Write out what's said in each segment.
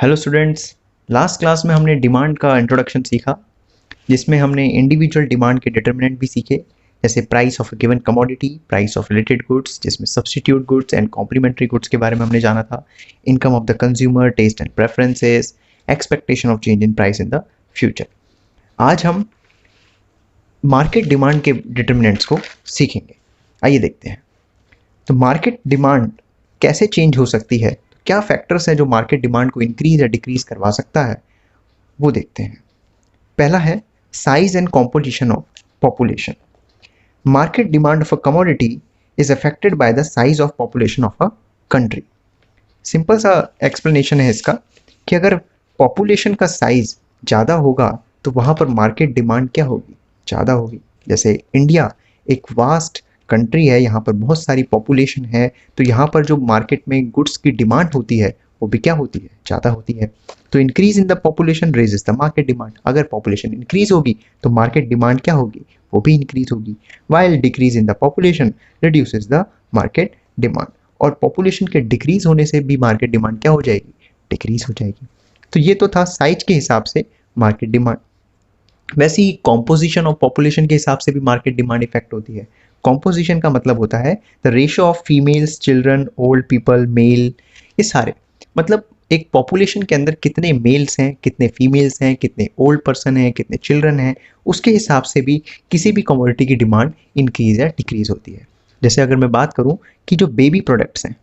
Hello students. Last class में हमने demand का इंट्रोडक्शन सीखा, जिसमें हमने इंडिविजुअल डिमांड के डिटर्मिनेंट भी सीखे, जैसे price of a given commodity, price of related goods जिसमें substitute goods and complementary goods के बारे में हमने जाना था, income of the consumer, taste and preferences, expectation of change in price in the future. आज हम मार्केट डिमांड के डिटर्मिनेंट्स को सीखेंगे। आइए देखते हैं। तो मार्केट डिमांड कैसे चेंज हो सकती है, क्या फैक्टर्स हैं जो मार्केट डिमांड को इंक्रीज या डिक्रीज करवा सकता है, वो देखते हैं। पहला है size and composition of population. Market demand of a commodity is affected by the size of population of a country. Simple सा एक्सप्लेनेशन है इसका कि अगर पॉपुलेशन का साइज ज़्यादा होगा तो वहाँ पर मार्केट डिमांड क्या होगी, ज़्यादा होगी। जैसे इंडिया एक वास्ट कंट्री है, यहाँ पर बहुत सारी पॉपुलेशन है, तो यहाँ पर जो मार्केट में गुड्स की डिमांड होती है वो भी क्या होती है, ज़्यादा होती है। तो increase in the population raises the market demand. अगर पॉपुलेशन इंक्रीज होगी तो मार्केट डिमांड क्या होगी, वो भी इंक्रीज होगी। While decrease in the population reduces the market demand. और पॉपुलेशन के डिक्रीज होने से भी मार्केट डिमांड क्या हो जाएगी, डिक्रीज हो जाएगी। तो ये तो था साइज के हिसाब से मार्केट डिमांड। वैसे ही कॉम्पोजिशन ऑफ पॉपुलेशन के हिसाब से भी मार्केट डिमांड इफेक्ट होती है। कॉम्पोजिशन का मतलब होता है the ratio of females, children, old people, male, ये सारे मतलब एक पॉपुलेशन के अंदर कितने मेल्स हैं, कितने फीमेल्स हैं, कितने ओल्ड पर्सन हैं, कितने चिल्ड्रन हैं, उसके हिसाब से भी किसी भी कमोडिटी की डिमांड इंक्रीज या डिक्रीज होती है। जैसे अगर मैं बात करूं कि जो बेबी प्रोडक्ट्स हैं,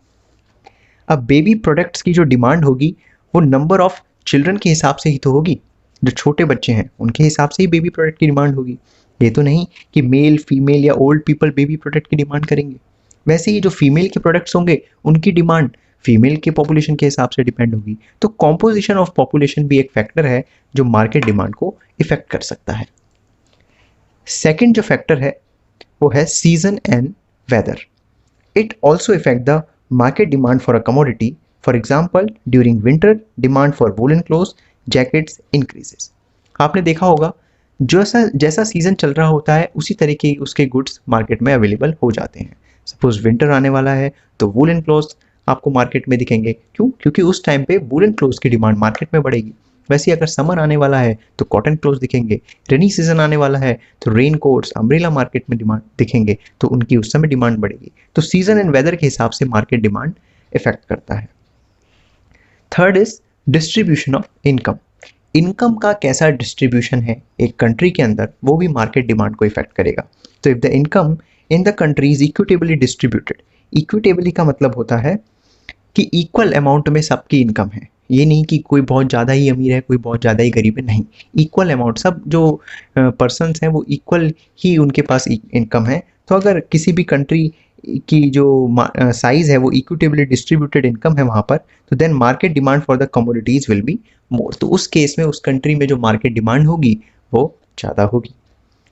अब बेबी प्रोडक्ट्स की जो डिमांड होगी वो नंबर ऑफ चिल्ड्रन के हिसाब से ही तो होगी। जो छोटे बच्चे हैं उनके हिसाब से ही बेबी प्रोडक्ट की डिमांड होगी। ये तो नहीं कि मेल, फीमेल या ओल्ड पीपल बेबी प्रोडक्ट की डिमांड करेंगे। वैसे ही जो फीमेल के प्रोडक्ट्स होंगे उनकी डिमांड फीमेल के पॉपुलेशन के हिसाब से डिपेंड होगी। तो कॉम्पोजिशन ऑफ पॉपुलेशन भी एक फैक्टर है जो मार्केट डिमांड को इफेक्ट कर सकता है। सेकेंड जो फैक्टर है वो है season and weather. It also affect the market demand for a commodity. For example, during winter, demand for woolen clothes, jackets increases. आपने देखा होगा जैसा जैसा सीजन चल रहा होता है उसी तरीके उसके गुड्स मार्केट में अवेलेबल हो जाते हैं। सपोज विंटर आने वाला है तो वूलन क्लोथ्स आपको मार्केट में दिखेंगे। क्यों? क्योंकि उस टाइम पे वूलन क्लोथ्स की डिमांड मार्केट में बढ़ेगी। वैसे अगर समर आने वाला है तो कॉटन क्लोथ्स दिखेंगे। रेनी सीजन आने वाला है तो रेन कोट्स, अम्ब्रेला मार्केट में डिमांड दिखेंगे, तो उनकी उस समय डिमांड बढ़ेगी। तो सीजन एंड वेदर के हिसाब से मार्केट डिमांड इफेक्ट करता है। Third is distribution of income. Income का कैसा डिस्ट्रीब्यूशन है एक कंट्री के अंदर, वो भी मार्केट डिमांड को इफेक्ट करेगा। तो if the income in the country is equitably distributed, equitably का मतलब होता है कि इक्वल अमाउंट में सबकी इनकम है। ये नहीं कि कोई बहुत ज़्यादा ही अमीर है, कोई बहुत ज़्यादा ही गरीब है, नहीं। इक्वल अमाउंट, सब जो पर्सनस हैं वो इक्वल ही उनके पास इनकम है। तो अगर किसी भी कंट्री की जो साइज़ है वो इक्विटेबली डिस्ट्रीब्यूटेड इनकम है वहाँ पर, तो then market demand for the commodities will be more. तो उस केस में उस कंट्री में जो मार्केट डिमांड होगी वो ज़्यादा होगी।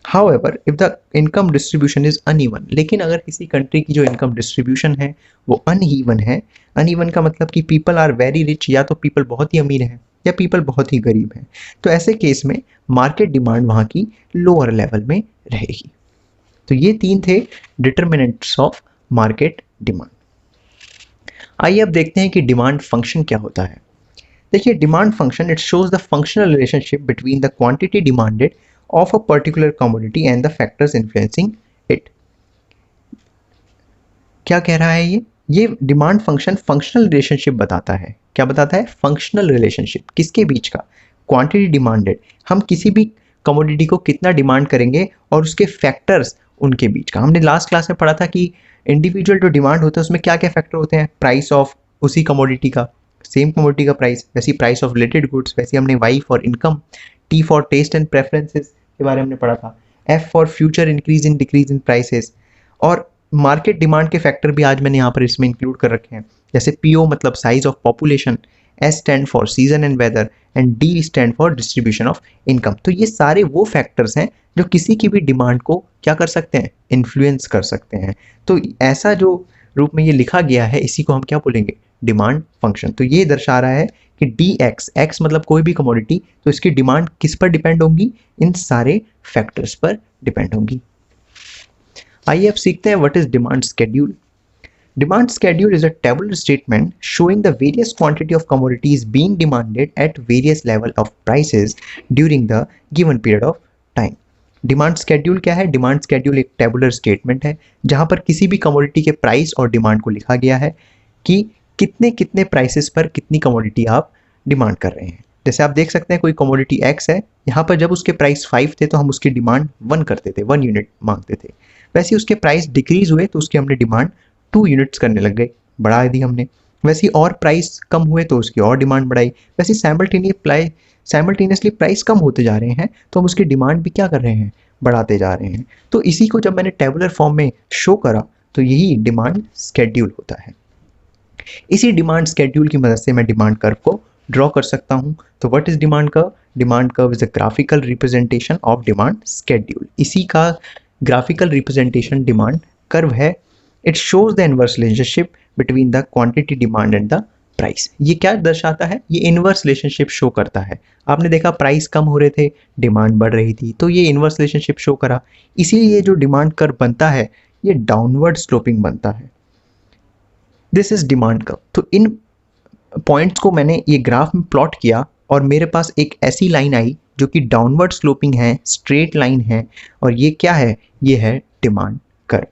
However, if the income distribution is uneven, लेकिन अगर किसी कंट्री की जो इनकम डिस्ट्रीब्यूशन है वो अनइवन है, अनइवन का मतलब कि पीपल आर वेरी रिच, या तो पीपल बहुत ही अमीर हैं या पीपल बहुत ही गरीब हैं, तो ऐसे केस में मार्केट डिमांड वहाँ की लोअर लेवल में रहेगी। तो ये तीन थे डिटर्मिनेंट्स ऑफ मार्केट डिमांड। आइए अब देखते हैं कि डिमांड फंक्शन क्या होता है। देखिए, demand function it shows the functional relationship between the quantity demanded of a particular commodity and the factors influencing it. क्या कह रहा है ये डिमांड फंक्शन फंक्शनल रिलेशनशिप बताता है। क्या बताता है? Functional relationship. किसके बीच का? क्वांटिटी डिमांडेड, हम किसी भी कमोडिटी को कितना डिमांड करेंगे और उसके फैक्टर्स उनके बीच का। हमने लास्ट क्लास में पढ़ा था कि इंडिविजुअल जो डिमांड होता है उसमें क्या क्या फैक्टर होते हैं। प्राइस ऑफ उसी कमोडिटी का, सेम कमोडिटी का प्राइस, वैसी प्राइस ऑफ रिलेटेड गुड्स, वैसे हमने Y for income, T for taste and preferences के बारे में हमने पढ़ा था, F for future increase in decrease in prices. और मार्केट डिमांड के फैक्टर भी आज मैंने यहाँ पर इसमें इंक्लूड कर रखे हैं। जैसे पीओ मतलब size of population, S stand for season and weather and D stand for distribution of income. तो ये सारे वो फैक्टर्स हैं जो किसी की भी डिमांड को क्या कर सकते हैं, इन्फ्लुएंस कर सकते हैं। तो ऐसा जो रूप में ये लिखा गया है इसी को हम क्या बोलेंगे, डिमांड फंक्शन। तो ये दर्शा रहा है कि डी एक्स, एक्स मतलब कोई भी कमोडिटी, तो इसकी डिमांड किस पर डिपेंड होंगी, इन सारे फैक्टर्स पर डिपेंड होंगी। आइए अब सीखते हैं what is demand schedule. Demand schedule is a tabular statement showing the various quantity of commodities being demanded at various level of prices during the given period of time. Demand schedule क्या है? Demand schedule एक tabular statement है जहां पर किसी भी commodity के price और डिमांड को लिखा गया है कि कितने कितने प्राइसेस पर कितनी कमोडिटी आप डिमांड कर रहे हैं। जैसे आप देख सकते हैं कोई कमोडिटी एक्स है, यहाँ पर जब उसके प्राइस 5 थे तो हम उसकी डिमांड 1 करते थे, 1 यूनिट मांगते थे। वैसे ही उसके प्राइस डिक्रीज हुए तो उसकी हमने डिमांड 2 यूनिट्स करने लग गए, बढ़ा दी हमने। वैसे और प्राइस कम हुए तो उसकी और डिमांड बढ़ाई। वैसे साइमल्टेनियसली प्राइस कम होते जा रहे हैं तो हम उसकी डिमांड भी क्या कर रहे हैं? बढ़ाते जा रहे हैं। तो इसी को जब मैंने टेबुलर फॉर्म में शो करा तो यही डिमांड स्केड्यूल होता है। इसी डिमांड स्केड्यूल की मदद से मैं डिमांड कर्व को ड्रॉ कर सकता हूं। तो what is demand curve? Demand curve is a graphical representation of demand schedule. इसी का ग्राफिकल रिप्रेजेंटेशन डिमांड कर्व है। It shows the inverse relationship between the quantity demand and the price. ये क्या दर्शाता है? ये इनवर्स रिलेशनशिप शो करता है। आपने देखा प्राइस कम हो रहे थे, डिमांड बढ़ रही थी, तो ये इनवर्स रिलेशनशिप शो करा। इसीलिए ये जो डिमांड कर्व बनता है ये डाउनवर्ड स्लोपिंग बनता है। This is demand curve. तो इन पॉइंट्स को मैंने ये ग्राफ में प्लॉट किया और मेरे पास एक ऐसी लाइन आई जो कि डाउनवर्ड स्लोपिंग है, स्ट्रेट लाइन है, और ये क्या है? ये है डिमांड कर्व।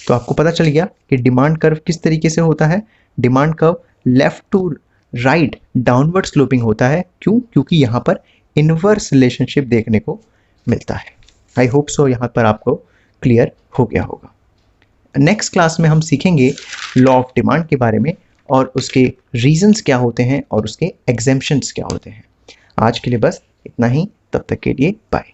तो आपको पता चल गया कि डिमांड कर्व किस तरीके से होता है। Demand curve left to right downward sloping होता है। क्यों? क्योंकि यहाँ पर इनवर्स रिलेशनशिप देखने को मिलता है। आई होप सो यहाँ पर आपको क्लियर हो गया होगा। नेक्स्ट क्लास में हम सीखेंगे लॉ ऑफ डिमांड के बारे में और उसके रीजंस क्या होते हैं और उसके एग्जेम्पशंस क्या होते हैं। आज के लिए बस इतना ही, तब तक के लिए बाय।